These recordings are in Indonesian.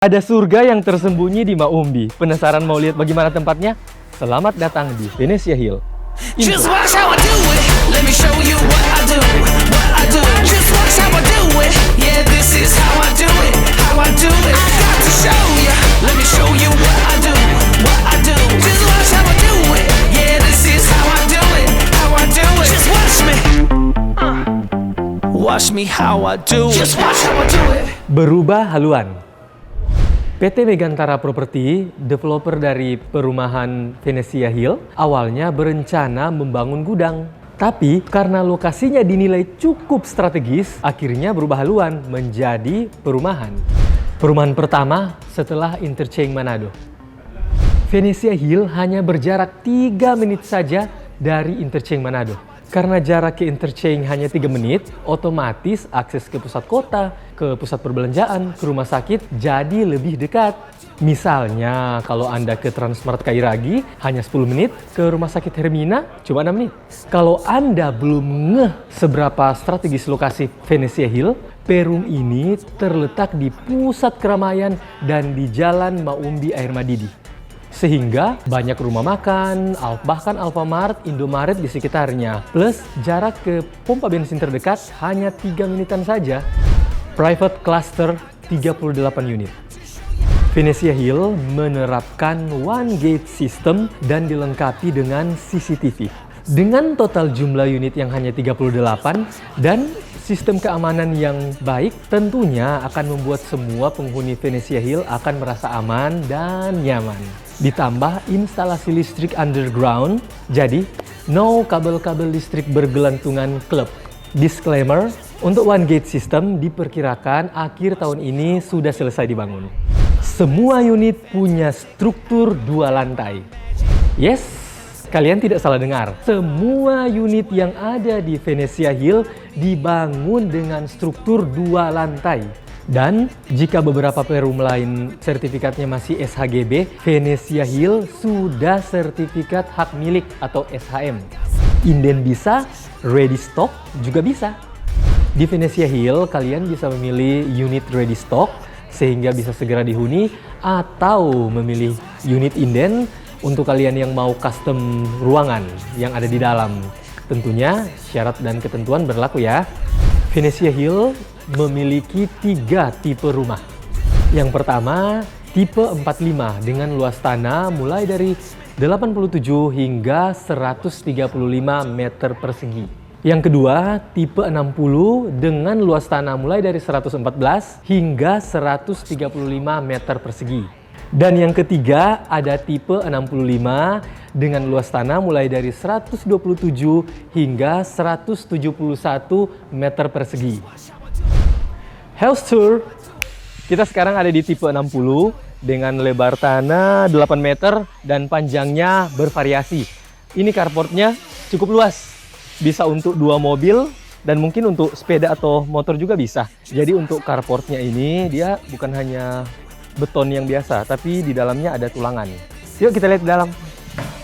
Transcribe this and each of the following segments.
Ada surga yang tersembunyi di Maumbi. Penasaran mau lihat bagaimana tempatnya? Selamat datang di Venezia Hill. Just watch how I do it. Let me show you what I do. What I do. Just watch how I do it. Yeah, this is how I do it. How I do it. I got to show you. Let me show you what I do. What I do. Just watch how I do it. Yeah, this is how I do it. How I do it. Just watch me. Watch me how I do it. Just watch how I do it. Berubah haluan. PT Megantara Property, developer dari perumahan Venezia Hill, awalnya berencana membangun gudang. Tapi karena lokasinya dinilai cukup strategis, akhirnya berubah haluan menjadi perumahan. Perumahan pertama setelah Interchange Manado. Venezia Hill hanya berjarak 3 menit saja dari Interchange Manado. Karena jarak ke Interchange hanya 3 menit, otomatis akses ke pusat kota, ke pusat perbelanjaan, ke rumah sakit jadi lebih dekat. Misalnya kalau Anda ke Transmart Kairagi hanya 10 menit, ke rumah sakit Hermina cuma 6 menit. Kalau Anda belum ngeh seberapa strategis lokasi Venezia Hill, Perum ini terletak di pusat keramaian dan di Jalan Maumbi Air Madidi. Sehingga banyak rumah makan, bahkan Alfamart, Indomaret di sekitarnya. Plus jarak ke pompa bensin terdekat hanya 3 menitan saja. Private cluster 38 unit. Venezia Hill menerapkan one gate system dan dilengkapi dengan CCTV. Dengan total jumlah unit yang hanya 38 dan sistem keamanan yang baik, tentunya akan membuat semua penghuni Venezia Hill akan merasa aman dan nyaman. Ditambah instalasi listrik underground, jadi no kabel-kabel listrik bergelantungan klep. Disclaimer, untuk one gate system diperkirakan akhir tahun ini sudah selesai dibangun. Semua unit punya struktur 2 lantai. Yes, kalian tidak salah dengar. Semua unit yang ada di Venezia Hill dibangun dengan struktur 2 lantai. Dan jika beberapa perum lain sertifikatnya masih SHGB, Venezia Hill sudah sertifikat hak milik atau SHM. Inden bisa, ready stock juga bisa. Di Venezia Hill kalian bisa memilih unit ready stock sehingga bisa segera dihuni, atau memilih unit inden untuk kalian yang mau custom ruangan yang ada di dalam. Tentunya syarat dan ketentuan berlaku ya. Venezia Hill memiliki 3 tipe rumah. Yang pertama, tipe 45 dengan luas tanah mulai dari 87 hingga 135 meter persegi. Yang kedua, tipe 60 dengan luas tanah mulai dari 114 hingga 135 meter persegi. Dan yang ketiga, ada tipe 65 dengan luas tanah mulai dari 127 hingga 171 meter persegi. House tour, kita sekarang ada di tipe 60 dengan lebar tanah 8 meter dan panjangnya bervariasi. Ini carportnya cukup luas, bisa untuk 2 mobil dan mungkin untuk sepeda atau motor juga bisa. Jadi untuk carportnya ini dia bukan hanya beton yang biasa, tapi di dalamnya ada tulangan. Yuk kita lihat di dalam.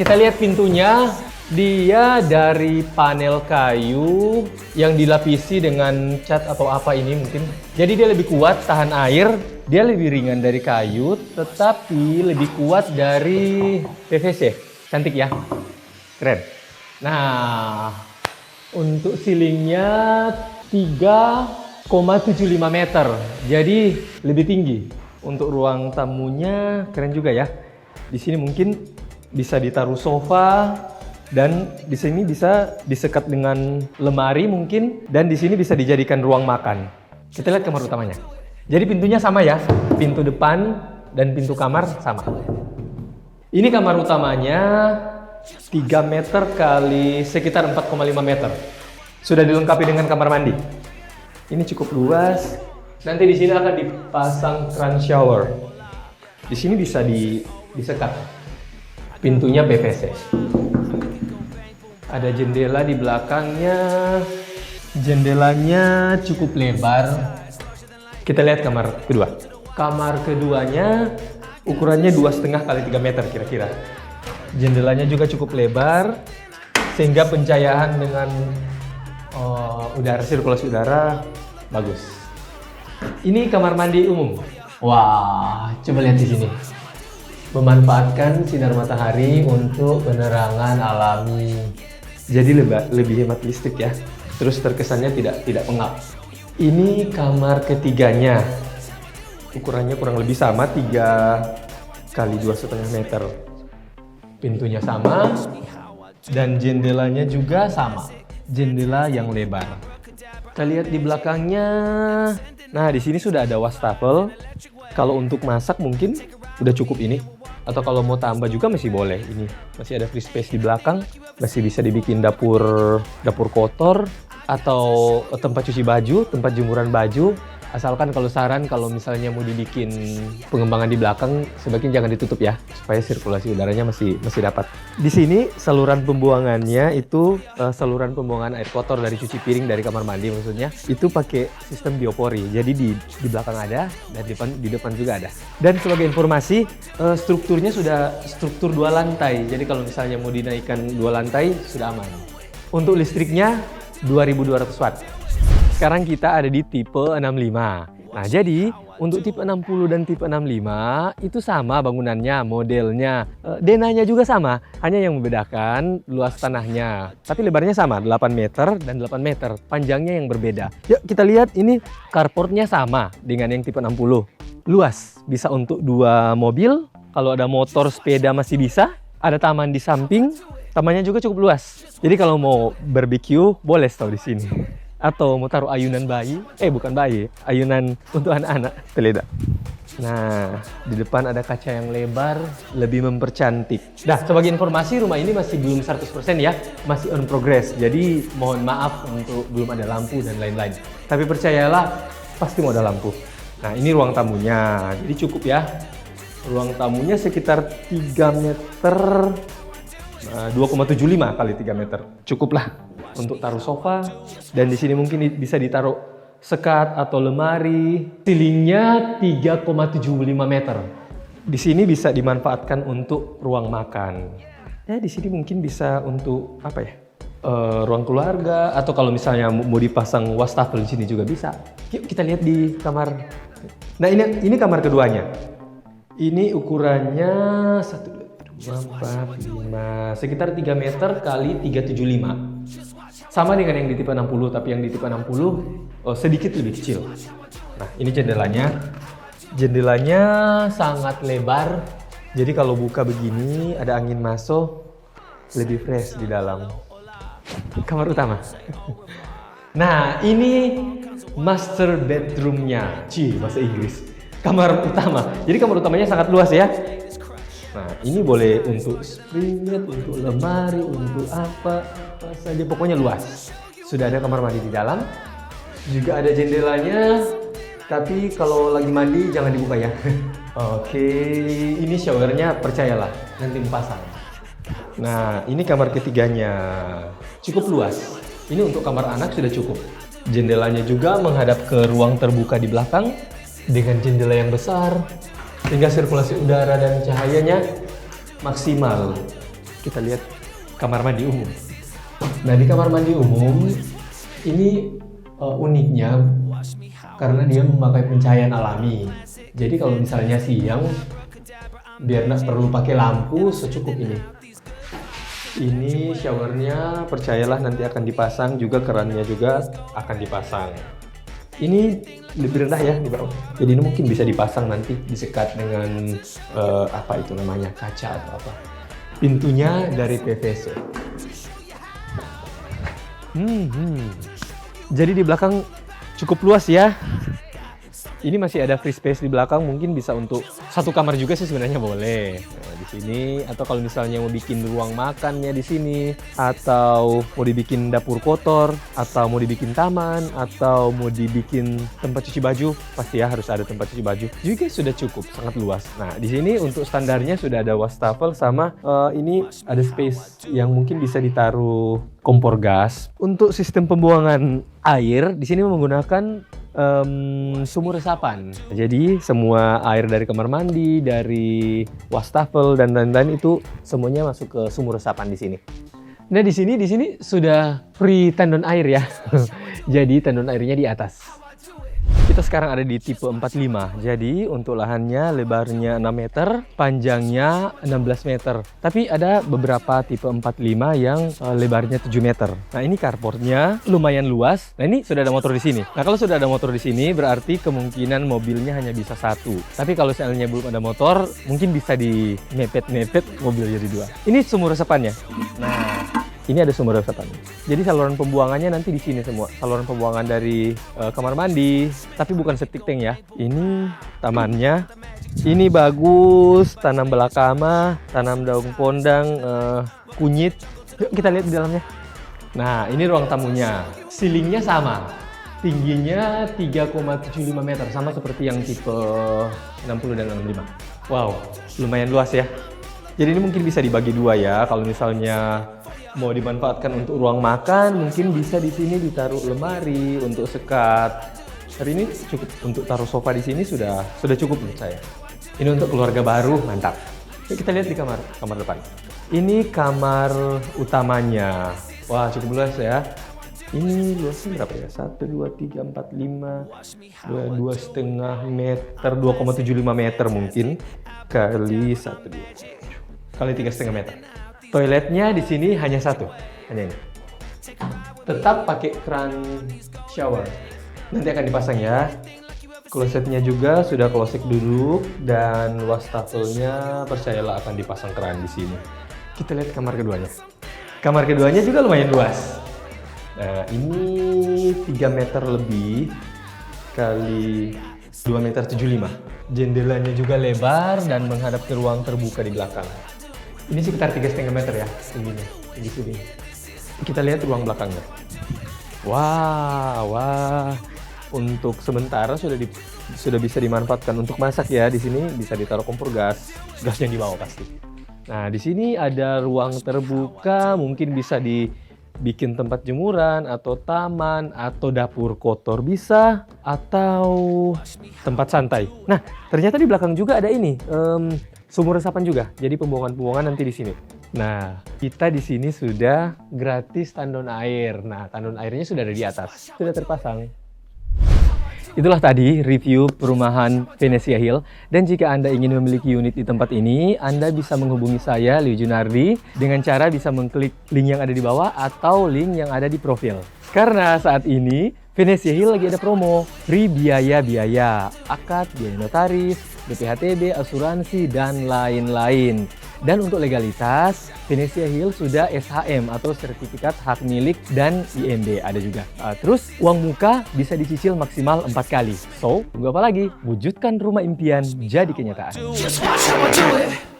Kita lihat pintunya. Dia dari panel kayu yang dilapisi dengan cat atau apa ini mungkin. Jadi dia lebih kuat tahan air, dia lebih ringan dari kayu, tetapi lebih kuat dari PVC. Cantik ya? Keren. Nah, untuk ceilingnya 3,75 meter, jadi lebih tinggi. Untuk ruang tamunya keren juga ya. Di sini mungkin bisa ditaruh sofa. Dan di sini bisa disekat dengan lemari mungkin, dan di sini bisa dijadikan ruang makan. Kita lihat kamar utamanya. Jadi pintunya sama ya, pintu depan dan pintu kamar sama. Ini kamar utamanya 3 meter kali sekitar 4,5 meter. Sudah dilengkapi dengan kamar mandi. Ini cukup luas. Nanti di sini akan dipasang kran shower. Di sini bisa disekat. Pintunya PVC. Ada jendela di belakangnya. Jendelanya cukup lebar. Kita lihat kamar kedua. Kamar keduanya ukurannya 2,5 kali 3 meter kira-kira. Jendelanya juga cukup lebar sehingga pencahayaan dengan sirkulasi udara bagus. Ini kamar mandi umum. Wah, coba lihat di sini. Memanfaatkan sinar matahari untuk penerangan alami. Jadi lebih hemat listrik ya. Terus terkesannya tidak pengap. Ini kamar ketiganya. Ukurannya kurang lebih sama, 3 kali 2,5 meter. Pintunya sama dan jendelanya juga sama. Jendela yang lebar. Kita lihat di belakangnya. Nah, di sini sudah ada wastafel. Kalau untuk masak mungkin udah cukup ini. Atau kalau mau tambah juga masih boleh. Ini masih ada free space di belakang. Masih bisa dibikin dapur kotor atau tempat cuci baju, tempat jemuran baju. Asalkan kalau misalnya mau dibikin pengembangan di belakang, sebaiknya jangan ditutup ya, supaya sirkulasi udaranya masih dapat. Di sini saluran pembuangannya itu saluran pembuangan air kotor dari cuci piring dari kamar mandi maksudnya, itu pakai sistem biopori. Jadi di belakang ada dan di depan juga ada. Dan sebagai informasi, strukturnya sudah struktur 2 lantai. Jadi kalau misalnya mau dinaikkan 2 lantai sudah aman. Untuk listriknya 2200 watt. Sekarang kita ada di tipe 65. Nah, jadi untuk tipe 60 dan tipe 65 itu sama bangunannya, modelnya. Denahnya juga sama, hanya yang membedakan luas tanahnya. Tapi lebarnya sama, 8 meter dan 8 meter. Panjangnya yang berbeda. Yuk kita lihat, ini carportnya sama dengan yang tipe 60. Luas, bisa untuk 2 mobil. Kalau ada motor, sepeda masih bisa. Ada taman di samping, tamannya juga cukup luas. Jadi kalau mau barbecue, boleh stop di sini. Atau mau taruh ayunan bayi, bukan bayi, ayunan untuk anak-anak, teledak. Nah, di depan ada kaca yang lebar, lebih mempercantik. Nah, sebagai informasi, rumah ini masih belum 100% ya, masih on progress. Jadi, mohon maaf untuk belum ada lampu dan lain-lain. Tapi percayalah, pasti mau ada lampu. Nah, ini ruang tamunya, jadi cukup ya. Ruang tamunya sekitar 3 meter, 2,75 kali 3 meter. Cukup lah untuk taruh sofa, dan di sini mungkin bisa ditaruh sekat atau lemari. Ceilingnya 3,75 meter. Di sini bisa dimanfaatkan untuk ruang makan. Ya, di sini mungkin bisa untuk apa ya? Ruang keluarga, atau kalau misalnya mau dipasang wastafel di sini juga bisa. Yuk kita lihat di kamar. Nah, ini kamar keduanya. Ini ukurannya 1, 2, 4, 5, sekitar 3 meter kali 3,75. Sama dengan yang di tipe 60, tapi yang di tipe 60 sedikit lebih kecil. Nah, ini jendelanya. Jendelanya sangat lebar. Jadi kalau buka begini, ada angin masuk, lebih fresh di dalam. Kamar utama. Nah, ini master bedroomnya. Bahasa Inggris. Kamar utama. Jadi kamar utamanya sangat luas ya. Nah, ini boleh untuk springlet, untuk lemari, untuk apa saja, pokoknya luas. Sudah ada kamar mandi di dalam, juga ada jendelanya, tapi kalau lagi mandi jangan dibuka ya. Oke, ini showernya percayalah, nanti dipasang. Nah, ini kamar ketiganya, cukup luas. Ini untuk kamar anak sudah cukup. Jendelanya juga menghadap ke ruang terbuka di belakang, dengan jendela yang besar, sehingga sirkulasi udara dan cahayanya maksimal. Kita lihat kamar mandi umum. Nah, di kamar mandi umum ini uniknya karena dia memakai pencahayaan alami. Jadi kalau misalnya siang, biar nggak perlu pakai lampu, secukup ini. Ini showernya, percayalah nanti akan dipasang, juga kerannya juga akan dipasang. Ini lebih rendah ya di bawah, jadi ini mungkin bisa dipasang nanti, disekat dengan apa itu namanya, kaca atau apa. Pintunya dari PVC. Jadi di belakang cukup luas ya. Ini masih ada free space di belakang, mungkin bisa untuk 1 kamar juga sih sebenarnya boleh. Nah, di sini, atau kalau misalnya mau bikin ruang makannya di sini, atau mau dibikin dapur kotor, atau mau dibikin taman, atau mau dibikin tempat cuci baju, pasti ya harus ada tempat cuci baju. Juga sudah cukup, sangat luas. Nah, di sini untuk standarnya sudah ada wastafel sama ini ada space yang mungkin bisa ditaruh kompor gas. Untuk sistem pembuangan air di sini menggunakan sumur resapan. Jadi semua air dari kamar mandi, dari wastafel dan lain-lain itu semuanya masuk ke sumur resapan di sini. Nah, di sini sudah free tendon air ya. Jadi tendon airnya di atas. Kita sekarang ada di tipe 45. Jadi untuk lahannya lebarnya 6 meter, panjangnya 16 meter. Tapi ada beberapa tipe 45 yang lebarnya 7 meter. Nah, ini carportnya lumayan luas. Nah, ini sudah ada motor di sini. Nah, kalau sudah ada motor di sini berarti kemungkinan mobilnya hanya bisa satu. Tapi kalau seandainya belum ada motor, mungkin bisa di mepet-mepet mobil jadi dua. Ini sumur resapannya. Nah, ini ada sumur resapan. Jadi saluran pembuangannya nanti di sini semua. Saluran pembuangan dari kamar mandi, tapi bukan septic tank ya. Ini tamannya. Ini bagus, tanam belakama, tanam daun pondang, kunyit. Yuk kita lihat di dalamnya. Nah, ini ruang tamunya. Ceilingnya sama. Tingginya 3,75 meter, sama seperti yang tipe 60 dan 65. Wow, lumayan luas ya. Jadi ini mungkin bisa dibagi dua ya. Kalau misalnya mau dimanfaatkan untuk ruang makan, mungkin bisa di sini ditaruh lemari untuk sekat. Hari ini cukup untuk taruh sofa di sini sudah cukup menurut saya. Ini untuk keluarga baru, mantap. Yuk kita lihat di kamar depan. Ini kamar utamanya. Wah, cukup luas ya. Ini luasnya berapa ya? 1, 2, 3, 4, 5, 2,5 meter, 2,75 meter mungkin kali 1, 2, kali 3,5 meter. Toiletnya di sini hanya satu, hanya ini. Tetap pakai keran shower. Nanti akan dipasang ya. Klosetnya juga sudah kloset duduk dan wastafelnya percayalah akan dipasang keran di sini. Kita lihat kamar keduanya. Kamar keduanya juga lumayan luas. Nah, ini 3 meter lebih kali 2,75 meter. Jendelanya juga lebar dan menghadap ke ruang terbuka di belakang. Ini sekitar 3,5 meter ya, tingginya, di sini. Kita lihat ruang belakangnya. Wah. Untuk sementara sudah bisa dimanfaatkan untuk masak ya. Di sini bisa ditaruh kompor gasnya di bawah pasti. Nah, di sini ada ruang terbuka, mungkin bisa dibikin tempat jemuran atau taman atau dapur kotor bisa, atau tempat santai. Nah, ternyata di belakang juga ada ini. Sumur resapan juga, jadi pembuangan nanti di sini. Nah, kita di sini sudah gratis tandon air. Nah, tandon airnya sudah ada di atas, sudah terpasang. Itulah tadi review perumahan Venezia Hill. Dan jika Anda ingin memiliki unit di tempat ini, Anda bisa menghubungi saya, Leo Junardi, dengan cara bisa mengklik link yang ada di bawah atau link yang ada di profil. Karena saat ini Venezia Hill lagi ada promo, free biaya-biaya, akad, biaya notaris, BPHTB, asuransi, dan lain-lain. Dan untuk legalitas, Venezia Hill sudah SHM atau Sertifikat Hak Milik dan IMB ada juga. Terus uang muka bisa dicicil maksimal 4 kali. So, tunggu apa lagi? Wujudkan rumah impian jadi kenyataan. Just watch how I do it.